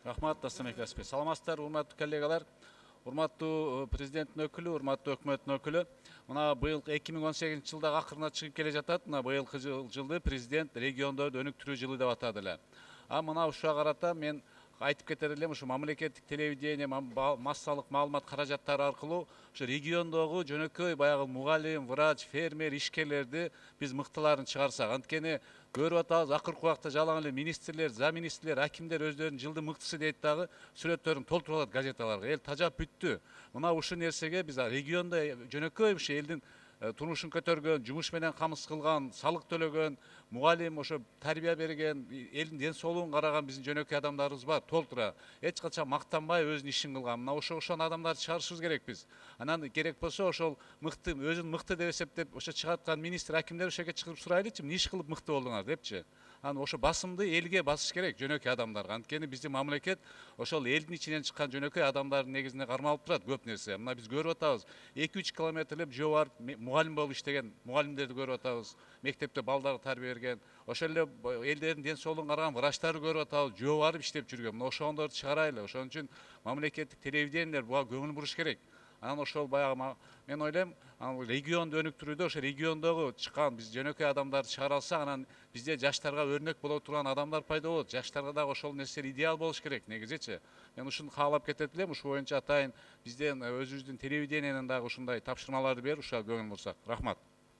Рахмат, Дастан Экаспи. Саламатсыздар, урматтуу коллегалар, урматтуу президенттин өкүлү, урматтуу өкмөттүн өкүлү. Мына быйыл 2018 жылдагы акырына чыгып келе жатат. Мына быйылкы жылды президент региондорду өнүктүрүү жылы деп атады эле. Мына ушуга карата мен айтып кетер элем, ушу мамлекеттик телевидение, массалык маалымат каражаттары аркылуу ушу региондогу жөнөкөй баягы мугалим, врач, фермер, ишкерлерди биз мыктыларын чыгарсак. Анткени көрүп атабыз, акыркы убакта жалаң эле министрлер, замминистрлер, акимдер өздөрүнүн жылдын мыктысы дейт дагы, сүрөттөрүн толтуруп атат газеталарга. Эл тажап бүттү. Мына ушул нерсеге биз региондо жөнөкөй ушу элдин турмушун көтөргөн, жумуш менен камсыз кылган, салык төлөгөн, мугалим, ошо тарбия берген, элдин ден соолугун караган биздин жөнөкөй адамдарыбыз бар, толтура. Эч качан мактанбай өзүнүн ишин кылган. Мына ошон адамдарды чыгарышыбыз керек биз. Анан керек болсо ошол мыкты, өзүн мыкты деп эсептеп ошо чыгарткан министр, акимдер ошол жерге чыгып сурайлычы, эмне иш кылып мыкты болдуңар депчи. Анан ошо басымды элге басыш керек, жөнөкөй адамдарга. Анткени биздин мамлекет ошол элдин ичинен чыккан жөнөкөй адамдардын негизинде кармалып турат көп нерсе. Мына биз көрүп атабыз, 2-3 километрлеп жөө барып мугалим болуп иштеген мугалимдерди көрүп атабыз. Мектепте балдарды тарбия берген, ошол эле элдердин ден соолугун караган врачтарды көрүп атабыз, жөө барып иштеп жүргөн. Мына ошондорду чыгарайлы. Ошон үчүн мамлекеттик телевидениелер буга көңүл буруш керек. Анан ошол баягы мен ойлойм, регионду өнүктүрүүдө ошо региондогу чыккан биз жөнөкөй адамдарды чыгара алсак, анан бизде жаштарга өрнөк боло турган адамдар пайда болот. Жаштарга дагы ошол нерсе идеал болуш керек негизичи. Мен ушуну каалап кетет элем. Ушу боюнча атайын бизден өзүбүздүн телевидениенин дагы ушундай тапшырмаларды берип ушуга көңүл бурсак. Рахмат.